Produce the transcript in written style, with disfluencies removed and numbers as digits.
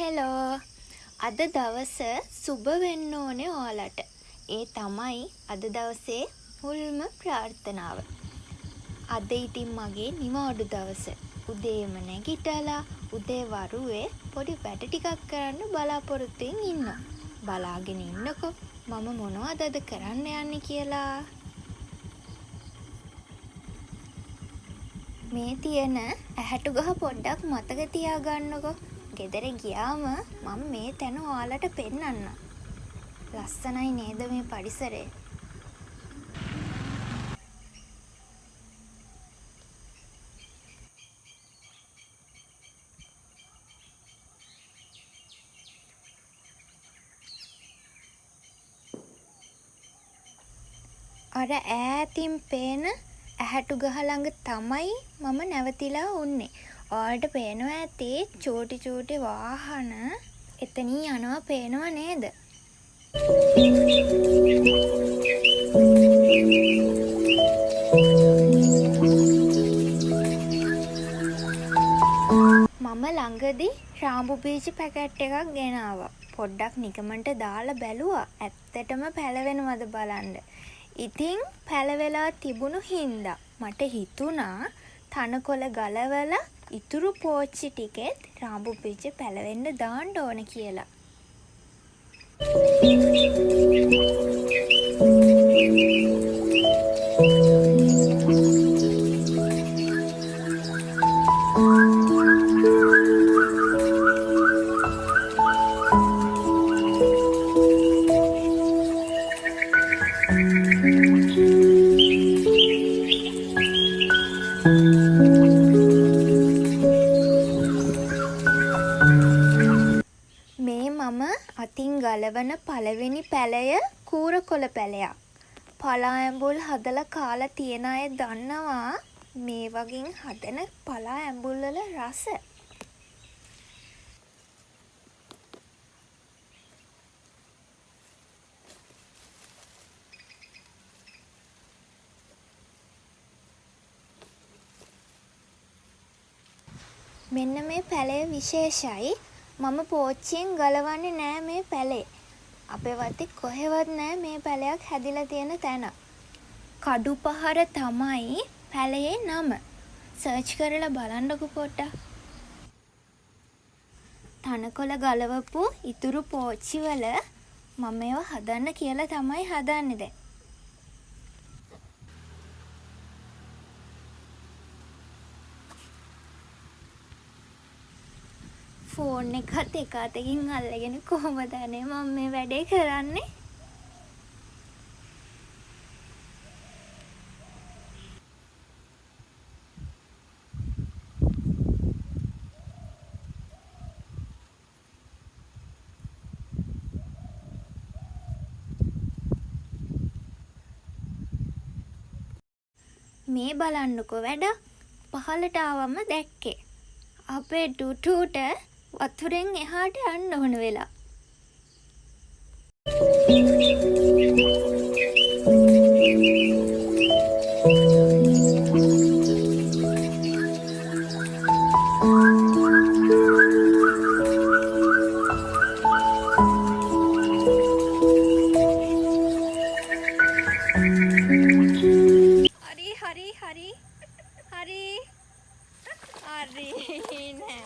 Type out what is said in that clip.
Hello අද දවස සුබ වෙන්න ඕනේ ඔයාලට. ඒ තමයි අද දවසේ මුල්ම ප්‍රාර්ථනාව. අද ඉතින් මගේ නිවාඩු දවස. උදේම නැගිටලා උදේ වරුවේ පොඩි වැඩ ටිකක් කරන්න බලාපොරොත්තුෙන් ඉන්නවා. බලාගෙන ඉන්නකෝ මම මොනවද අද කරන්න යන්නේ කියලා. මේ තියෙන ඇහැටු ගහ පොඩ්ඩක් මතක තියාගන්නකෝ. ගෙදර ගියාම මම මේ තැන ඔයාලට පෙන්නන්නම්. ලස්සනයි නේද මේ පරිසරය? අර ඈතින් පේන ඇහැටු ගහ ළඟ තමයි මම නැවතිලා උන්නේ. ඔයාලට පේනවා ඇති චූටි චූටි වාහන එතනින් යනවා පේනව නේද? මම ළඟදී රාම්බු බීජ පැකට් එකක් ගෙනාවා. පොඩ්ඩක් නිකමන්ට දාලා බැලුවා ඇත්තටම පැලවෙනවද බලන්න. ඉතින් පැලවෙලා තිබුණු හින්දා මට හිතුණා තනකොළ ගලවලා ඉතුරු පෝච්චි ටිකෙත් රාම්බු බීජ පැලවෙන්න දාන්න ඕන කියලා. මේ මම අතින් ගලවන පළවෙනි පැලය කූරකොළ පැලයක්. පලා ඇඹුල් හදලා කාලා තියෙන අය දන්නවා මේ වගේ හදන පලා ඇඹුල් වල රස. මෙන්න මේ පැලය විශේෂයි. මම පෝච්චියෙන් ගලවන්නේ නෑ මේ පැලේ. අපේ වත්තේ කොහෙවත් නෑ මේ පැලයක් හැදිලා තියෙන තැන. කඩුපහර තමයි පැලේ නම. සර්ච් කරලා බලන්නකෝ පොඩ්ඩක්. තනකොළ ගලවපු ඉතුරු පෝච්චි වල මම ඒවා හදන්න කියලා තමයි හදන්නේ දැන්. ෆෝන් එකත් එක අතකින් අල්ලගෙන කොහොමද අනේ මම මේ වැඩේ කරන්නේ? මේ බලන්නකෝ වැඩ පහලට ආවම දැක්කේ. අපේ ටුටුට වතුරෙන් එහාට යන්න ඕන වෙලා. හරි නෑ.